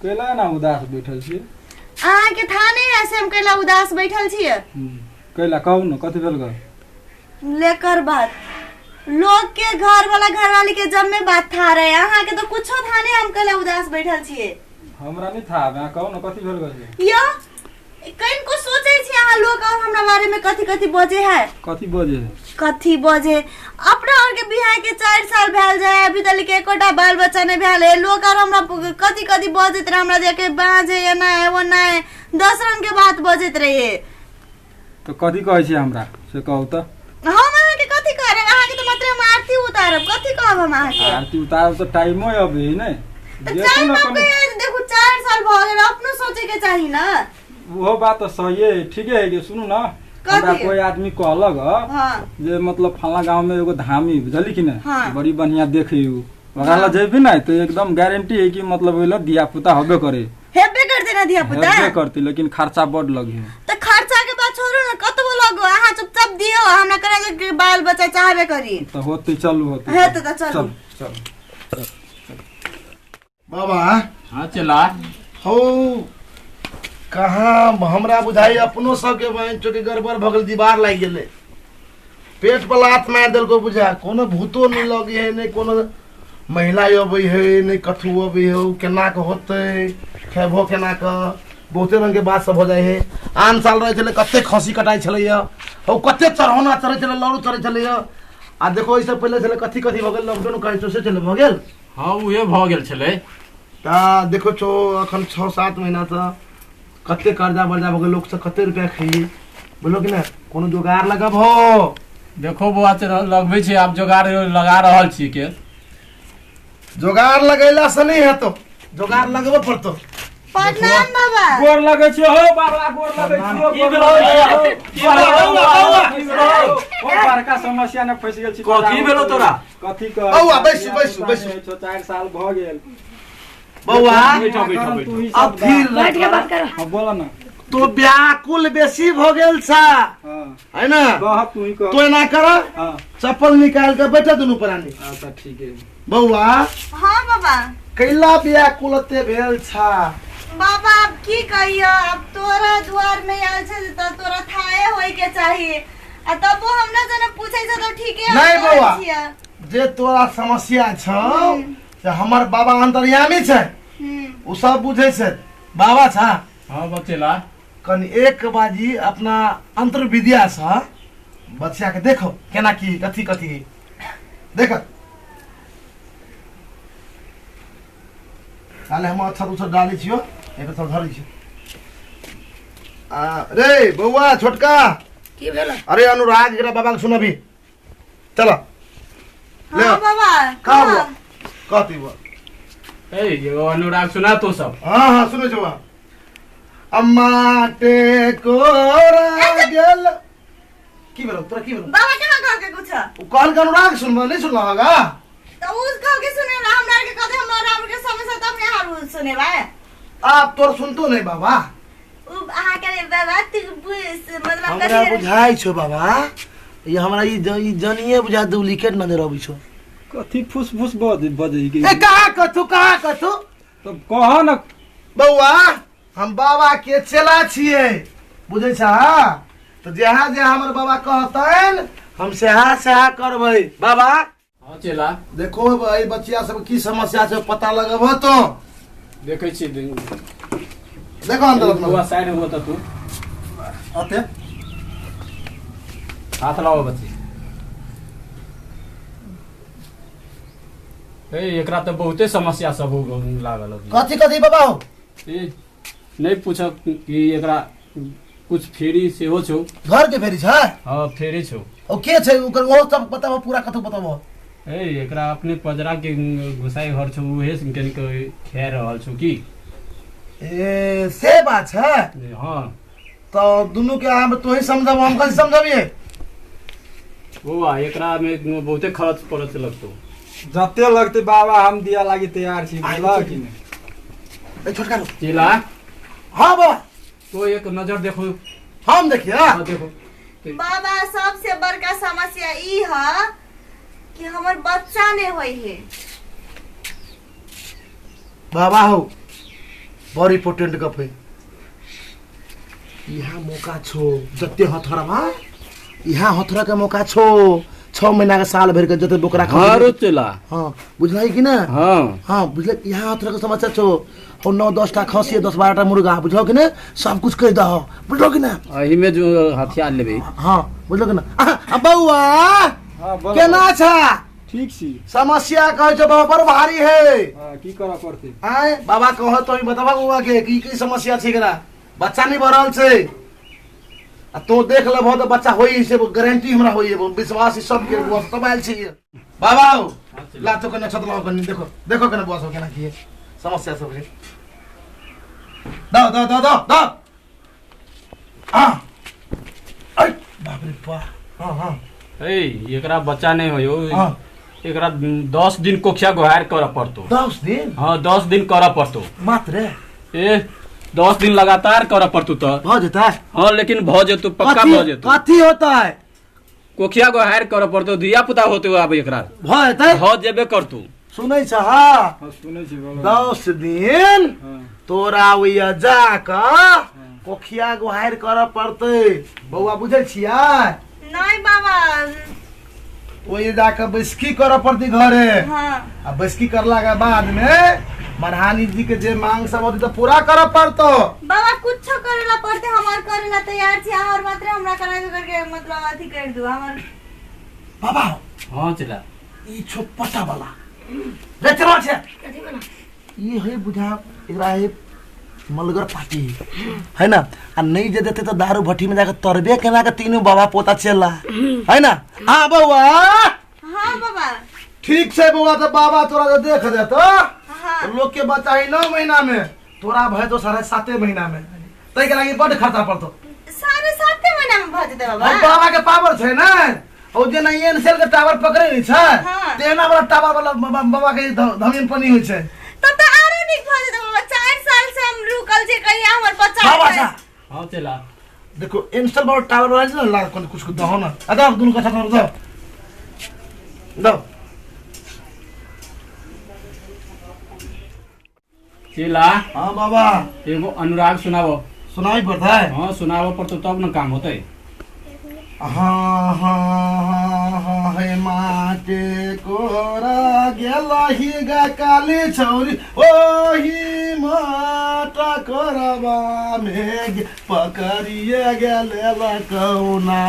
केला ना उदास बैठल छी अहाँ के था नहीं है से हम केला उदास बैठल छिए केला कहू न कथि भेल ग लेकर बात लोग के घर वाला घरवाली के जब में बात था रहे अहाँ के तो कुछो था नहीं हम केला उदास बैठल छिए हमरा नहीं था मैं कहू न कथि भेल ग यो कहीं को सोचे छी अहाँ लोग और हमरा बारे में कथि कथि बजे है कथि बजे अपना और के बिहार के 4 साल भेल जाए अभी तक के एकोटा बाल बच्चा नहीं भेल है लोग और हमरा कथि कथि बजत रहे हमरा देखे बाजे या ना है वो ना है 10 रंग के बात बजत रहे तो कथि कहै छी हमरा से कहू त हम अहाँ के कथि करे अहाँ के तो मात्र हम आरती उतारब कथि कहब हम अहाँ के आरती उतारब तो टाइमो अभी नै देखो 4 साल भ गेल अपनो सोचे के चाहिए ना वो बात तो सही है ठीक है कि सुनू ना हमरा कोई आदमी कहलक जे मतलब फला गांव में एगो धामी बुझली कि ना बड़ी बढ़िया देखियो वगाला जेबी ना तो एकदम गारंटी है कि मतलब ओला दिया पुता होबे करे हेबे करते ना दिया पुता हेबे करते लेकिन खर्चा बड़ लगी तो खर्चा के बात छोड़ो ना कतबो लगो अहाँ चुपचाप दियो हमरा करे के बाल बच्चा चाहबे करी तो होते चलू होते है तो चल चल बाबा हां चला हो कहाँ हमरा बुझाई अपनो सबके बहन चोटी गड़बड़ भगल दीवार लाग गेले पेट पर लात मार देल को बुझा कोनो भूतो नहीं लगे है नहीं कोनो महिला अबै है नहीं कथु अबै है केना के होते खेबो केना के बहुते रंग के बात सब हो जाए है आन साल रहे चले कते खसी कटाई छले हो कते चढ़ौना चढ़े चले लड़ू चढ़े चले आ देखो इससे पहले चले कथि कथि भगल लॉकडाउन काहे से चले भगल हां उहे भ गेल छले ता देखो छो अखन 6-7 महीना से कते कर्जा बर्जा भगल लोग से कते रुपया खाइए बोलो कि ना कोनो जुगाड़ लगाब हो देखो बुआ लगबै छै आप जुगाड़ लगा रहल छी के जुगाड़ लगैला से नहीं है तो जुगाड़ लगबे पड़तो प्रणाम बाबा गोर लगे छी हो बाबा गोर लगे छी ओ बड़का समस्या ने फंस गेल छी कथि भेलो तोरा कथि क बौआ बैस 4 साल भ गेल बौआ बैठो अब फिर बैठ के बात करो हां बोला ना तो व्याकुल बेसी भ गेल छा हां है ना कह तू ही कह तो ना कर हां चप्पल निकाल के बैठे दुनु प्राणी अच्छा ठीक है बौआ हां बाबा कैला व्याकुलते भेल छा बाबा अब की कहियो अब तोरा द्वार में आल छे त तोरा थाए होय के चाहिए आ तब हम ना जने पूछै छ त ठीक है नहीं बौआ जे तोरा समस्या छ से हमर बाबा अंतर्यामी छै उ सब बुझै छै बाबा छा हां बचेला कनी एक बाजी अपना अंतर विद्या से बच्चा के देखो केना की कथि कथि देख ताले हम अच्छा दूसरा डाली छियो एक सब धरि छी रे बौआ छोटका की भेला अरे अनुराग एकरा बाबा के सुनबी चलो ले हां बाबा का हुआ कथि हुआ ए यो अनुराग सुना तो सब हां हां सुनो छवा अम्मा टे कोरा गेल की भेलो तोरा की भेलो बाबा कहां घर के कुछ उ कहल के अनुराग सुनबा नहीं सुनला होगा तो उस घर के सुने ना हमरा के कदे हमरा के समस्या तब ने हाल सुने बा आप तोर सुनतो नहीं बाबा उ आहा के बाबा तू मतलब हमरा बुझाई छो बाबा ये हमरा ई जनिए बुझा डुप्लीकेट नजर आबै छो कथि फुस फुस बजे के ए कहां कथु तब कह न बौआ हम बाबा के चेला छिए बुझै छा तो जहाँ जहाँ हमर बाबा कहतन हम सेहा करबै बाबा हां चला देखो भाई बच्चिया सब की समस्या छै पता लगब तो देखै छी देखो अंदर बुआ साइड हो त तू आते हाथ लाओ बच्ची ए एकरा त बहुते समस्या सब हो लागल कथि कथि बाबा हो ए नहीं पूछो कि एकरा कुछ फेरी से हो छो घर के फेरी छै हां फेरी छो ओ के छै ओकर वो सब बताबो पूरा कथु बताबो ए एकरा अपने पजरा के घुसाई घर छो उहे से के खे रहल छो की ए से बात छै हां तो दोनों के हम तो ही समझब हम कल समझबिए वो एकरा में बहुते खर्च पड़त लगतो जते लगते बाबा हम दिया लागी तैयार छी बोला कि नहीं ए छोटका लो चला हां बाबा तो एक नजर देखो हम देखिए हां देखो बाबा सबसे बड़का समस्या ई है कि हमर बच्चा ने होई है बाबा हो बहुत इम्पोर्टेंट गप है यहाँ मौका छो जते हथरा भाई यहाँ हथरा के मौका छो 6 महीना के साल भर के जते बोकरा हां चला हां बुझलाई कि ना हां बुझले यहाँ हथरा के समस्या छो और 9-10 टा खसी 10-12 टा मुर्गा बुझलो कि ना सब कुछ कह दो बुझलो कि ना एही में जो हथियार लेबे हां बुझलो कि ना बउआ केना छा ठीक छी समस्या कहे छो बाबा पर भारी है हां की करा पड़ते आए बाबा कहो तो बतावा बउआ के की समस्या छै करा बच्चा नहीं भरल छे आ तो देख ले बहुत बच्चा होई से गारंटी हमरा होई विश्वास सब के बुआ सब आइल छी बाबा ला तो कने छतला कने देखो कने बुआ सब केना की समस्या सब है दो आ आई बाप रे बा हां ए एकरा बच्चा नहीं होयो एकरा 10 दिन कोखिया गोहार कर पड़तो 10 दिन हां 10 दिन कर पड़तो मात्र ए 10 दिन लगातार कर पड़तो तो भ जता है हां लेकिन भ जेतो पक्का भ जेतो कथी होता है कोखिया गोहार कर पड़तो दिया पुता होते हो अब एकरा भ जता है भ जेबे करतू सुनै छ हां सुनै छी बाबा 10 दिन तोरा ओइया जा क कोखिया गोहार कर पड़ते बउआ बुझै छियै नहीं बाबा ओइया जा क बैसकी कर पड़ती घरे हां आ बैसकी करला के बाद में मरहानी जी के जे मांग सब होती तो पूरा कर पड़तो बाबा कुछ करेला पड़ते हमार करेला तैयार छी और मात्र हमरा करावे करके मतलब अथी कर दो हमार बाबा हां चला ई छोपटा वाला रे चलो छे कथी बना ये है बुझा एकरा है मलगर पार्टी है ना आ नहीं जे देते तो दारू भट्टी में जाकर तरबे केना के तीनों बाबा पोता चला है ना हां बउआ हां बाबा ठीक से बउआ तो बाबा तोरा जो देख दे तो हां लोग के बच्चा है 9 महीना में तोरा भय तो 7.5 महीना में तई के लागी बड़ खर्चा पड़तो 7.5 महीना में भ जेते बाबा बाबा के पावर छै ना ओ जे नहीं एनसेल के टावर पकड़े नहीं छै तेना वाला टावर वाला बाबा के धमीन पनी होय छै तो आरो निक भ जेते बाबा 4 साल से हम रुकल छै कहिया हमर बच्चा बाबा हां चला देखो इंस्टॉल वाला टावर वाला छै ना ला कुछ दहो ना अदा दुनु कथा कर दो चला हां बाबा एगो अनुराग सुनावो सुनाई पड़ता है हां सुनावो पड़तो तब न काम होतै हाँ है माटे कोरा गेलही गा काली छौरी ओही माटा कोरबा में पकड़िए गेले लकौना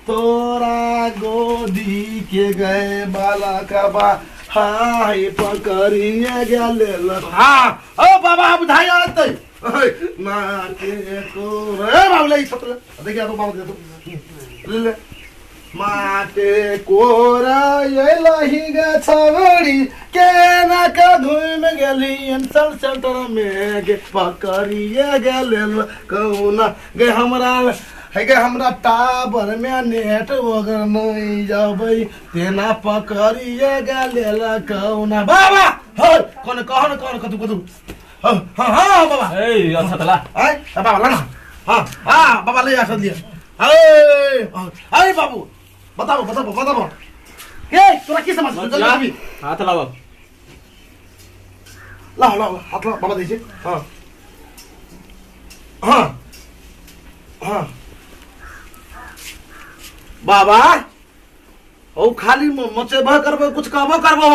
तोरा गोदी के गए बाला कबा हाय पकड़िए गेले हाँ ओ बाबा बुझाई आते माटे कोरा बाबू देखिए तो बाबू ले माटे कोरा ये लही गा छवड़ी के ना का घूम गेली इंसल सेंटर में गे पकड़िए गेले कौना गे हमरा है गे हमरा टावर में नेट वगर नहीं जाबै तेना पकड़िए गेले कौना बाबा हो कोन कहन कतु हां बाबा ए अच्छा तला आय बाबा ला ना हां बाबा ले आ सब दिया अरे बाबू बताओ ए तोरा की समझ जल्दी हाथ लाओ ला हाथ ला बाबा दीजिए हां बाबा ओ खाली मचे भा करबो कुछ कहबो करबो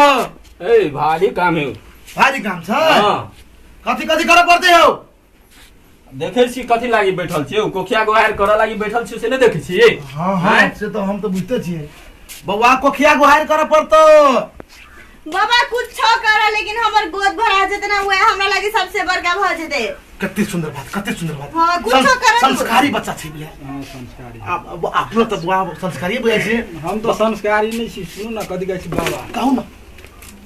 ए भारी काम है भारी काम छ हां कथी करे पड़ते हो देखे छी कथी लागी बैठल छी कोखिया गोहार करे लागी बैठल छी से नै देखे छी हां से तो हम तो बुझते छिए बउआ कोखिया गोहार करे पड़तो बाबा कुछ करे लेकिन हमर गोद भरा जेते ना हुए हमरा लागी सबसे बड़का भ जेते कते सुंदर बात हां कुछ करे संस्कारी बच्चा छी बुझा हां संस्कारी अब आपनो तो बुआ संस्कारी बुझा छी हम तो संस्कारी नहीं छी सुन ना कथी कहै छी बाबा कहू ना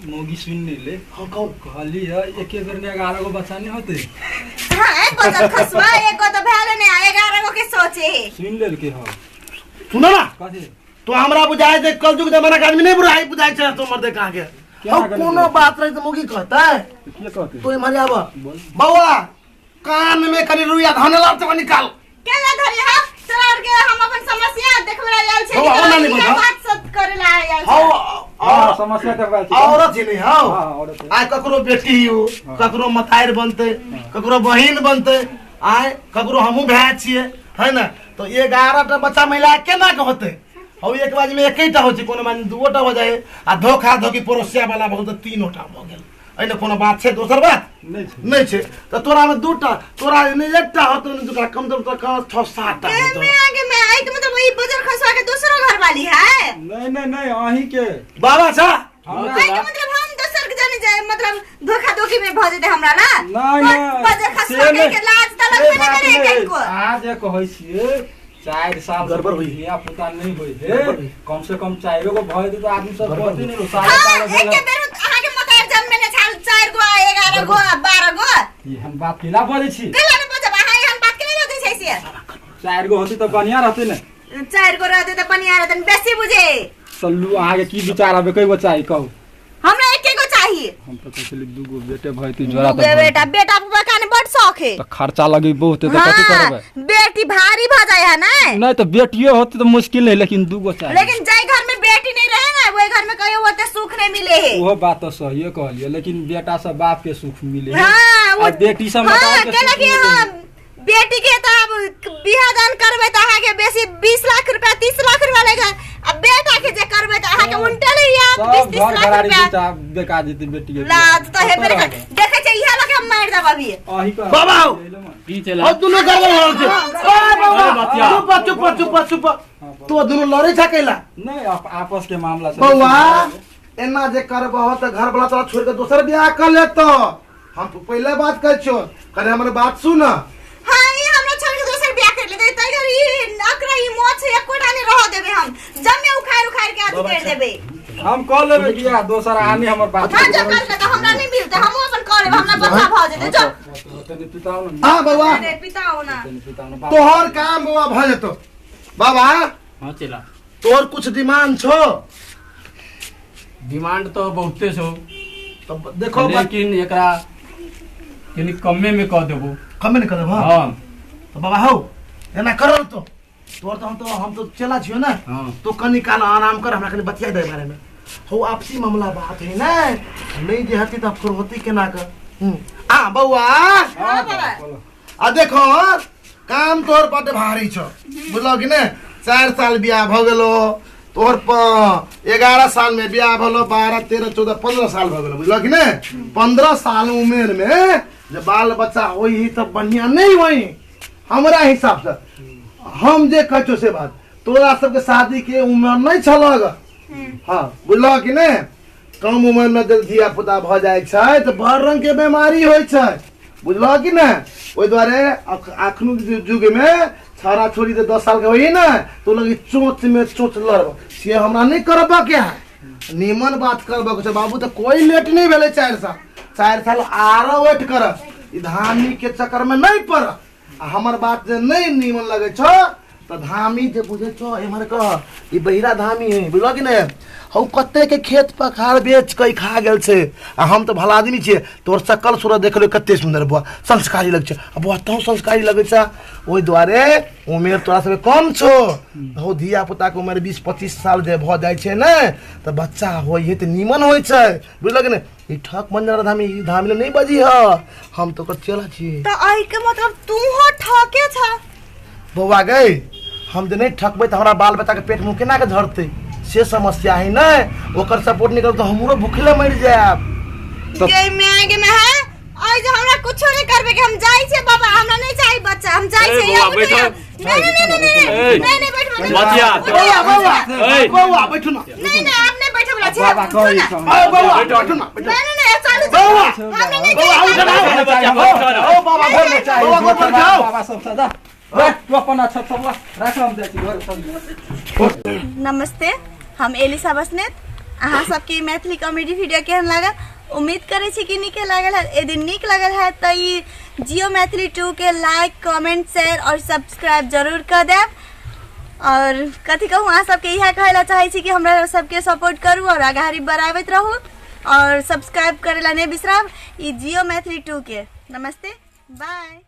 मोगी सुन नहीं ले हां कहू कहली है एक बेर में 11 गो बच्चा नहीं होते हां एक को तो खसवा एक को तो भेले नहीं 11 गो के सोचे सुन लेल के हो सुनो ना कथी तो हमरा बुझाए दे कल युग जमाना के आदमी नहीं बुझाई बुझाई छ तो मर्दे कहां के कोनो बात रही तो मोगी कहता है के कहते तू मर जाबो बउआ कान में कनी रुइया धने ला तो निकाल केला धरी हां चला के हम अपन समस्या देखबे आयल छै बात सब करे ला आयल छै हां समस्या त बात औरत ही नहीं हो। हां औरत आय ककरो बेटी हो, ककरो मतायर बनते, ककरो बहिन बनते, आय ककरो हमहू भाई छिए, है ना। तो 11टा बच्चा महिला केना के होते? और एक बाजी में एकैटा हो छै, कोनो मान 2टा हो जाए आ धोखा धोखी पड़ोसिया वाला बहुत 3टा हो गेल। एने कोनो बात छै? दोसर बात नहीं छै। तो तोरा में 2टा, तोरा में एकटा होतो न, दुका कम से कम 6-7टा होतो। मैं आगे मैं आई के मतलब वही बजर खसवा के दूसरो घर वाली है। नहीं अही के बाबा छा आई के मतलब हम दूसर के जाने जाए मतलब धोखा धोखी में भ जेते हमरा ना। नहीं बजर खसवा के लाज तलक में नहीं करे कहीं को। आज कहै छिए 4 साल गड़बड़ हुई है, पता नहीं होई है, कम से कम 4 गो भय दे तो आदमी सब बती नहीं सारे साल एक के बेर अहा के मतार जम में छाल 4 गो 11 गो 12 गो ये हम बात केला बोले छी। केला ने बजब अहा हम बात के नहीं बोलते छै से। 4 गो होती तो बढ़िया रहते ने। 4 गो रहते तो बढ़िया रहते, बेसी बुझे। सल्लू अहा के की विचार आबे कई गो चाहिए कहू? हमरा एक गो चाहिए। हम तो कहली 2 गो बेटे भई ती जोरा त बेटा पुपा खाने बड़ शौक है। तो खर्चा लगी बहुत है तो कथि करबे? बेटी भारी भ जाए है ना। नहीं तो बेटियो होती तो मुश्किल है, लेकिन 2 गो चाहिए। लेकिन जय घर में बेटी नहीं रहे ना, वो घर में कहियो होते सुख नहीं मिले है। वो बात तो सही है कहलिए, लेकिन बेटा से बाप के सुख मिले है। हां और बेटी से माता के सुख मिले है। बेटी के तो अब बियाह दान करबे त अहा के बेसी 20 लाख रुपया 30 लाख रुपया लेगा। अब बेटा के जे करबे त अहा के उल्टे लिया 20-30 लाख रुपया बेकार जेती बेटी के लाज तो है मेरे देखे छै इहा लगे हम मार देब अभी। आही का बाबा की चला और दुनो गड़बड़ हो छै। ओ बाबा चुप तो दुनो लड़े छ कैला? नहीं आपस के मामला से बौआ एना जे करबह त घर वाला तोरा छोड़ के दोसर बियाह कर ले। तो हम तो पहले बात कर छो, करे हमर बात सुन। हां ये हमरा छोड़ के दोसर बियाह कर लेते तै घर ई अकरा ई मोछ एकोटा नहीं रह देबे, हम जम्मे उखाड़ के आदि कर देबे। हम कॉल लेबे बियाह दोसर आनी हमर बात। हां जो कर ले त हमरा नहीं मिलते, हम अपन कर लेब, हमरा बच्चा भ जेते। जो तने पिताओ ना। हां बौआ अरे पिताओ ना तोहर काम बौआ भ जेतो। बाबा हां चला तोहर कुछ डिमांड छो? डिमांड तो बहुते छो, तो देखो लेकिन एकरा यानी कमे में कह देबो। कमे नहीं करब? हां तो बाबा हो एना करल तो तोर तो हम तो चला छियो ना। हां तो कनी काल आराम कर, हमरा कनी बतिया दे बारे में। हो आपसी मामला बात है ना, नहीं जे हती त फिर होती केना का। आ बौआ हां बाबा आ देखो काम तोर बड़ भारी छ, बुझलो कि ने। 4 साल बियाह भ गेलो तोर 11 साल में बियाह भलो, 12 13 14 15 साल भ गेलो, बुझलो कि ने। 15 साल उम्र में जब बाल बच्चा होई त बढ़िया नहीं होई हमरा हिसाब से। हम जे कहछो से बात, तोरा सबके शादी के उम्र नहीं छलग। हां बुझलो कि ने। कम उम्र में जब धिया पुता भ जाय छै त बड़ रंग के बीमारी होय छै, बुझलो कि ने। ओइ द्वारे अखनु युग में छारा छोरी तो 10 साल के होई ना, तो लगी चोच में चोच लड़ब से हमरा नहीं करब। क्या निमन बात करब के बाबू, तो कोई लेट नहीं भेले। 4 साल आरो वेट कर, ई धामी के चक्कर में नहीं पड़। हमर बात जे नहीं निमन लगे छो तो धामी जे बुझे छो एमर कह ई बहिरा धामी है, बुझलो कि ने। हौ कते के खेत पखाड़ बेच के खा गेल छे। आ हम तो भला आदमी छिए, तोर शकल सूरत देख ले कते सुंदर बुआ, संस्कारी लग छे। अब बुआ तो संस्कारी लगे छे, ओइ द्वारे उमेर तोरा से कम छो। हो धिया पुता के उम्र 20-25 साल जे भ जाय छे ने, त बच्चा होय है त निमन होय छे, बुझलो कि ने। ई ठक मंजर धामी ई धामी नहीं बजी ह, हम तो कर चला छी। त आई के मतलब तू हो ठके छ? बौआ गई हम जे नहीं ठकबै त हमरा बाल बच्चा के पेट मुंह केना के झरते, से समस्या है ना। ओकर सपोर्ट नहीं करब तो हमरो भूखले मर जाब। के में है आज हमरा कुछ नहीं करबे के, हम जाई छे बाबा, हमरा नहीं चाहिए बच्चा, हम जाई छे। नहीं बैठो बतिया बौआ बैठो ना। नहीं आप नहीं बैठो बोला छे बाबा कहि बौआ बैठो ना। नहीं चालू बौआ हमने नहीं बौआ उठ ना। ओ बाबा घर में चाहिए, बौआ घर में जाओ। बाबा सब सदा तू अपन अच्छा सब राख, हम जाई छी घर सब। नमस्ते, हम एलिसा बसनेत। अहाँ सबके मैथिली कॉमेडी वीडियो केहन लागल? उम्मीद करे छी कि नीके लागल है। यदि नीक लागल है तो ई जियो मैथिली 2 के लाइक कमेंट शेयर और सब्सक्राइब जरूर कर देब। और कथी कहूँ, अहाँ सबके इएह कहला चाहे छी कि हमरा सबके सपोर्ट करू और आगाड़ी बढ़ाबैत रहू और सब्सक्राइब करे ला नहीं बिसरब ई जियो मैथिली 2 के। नमस्ते, बाय।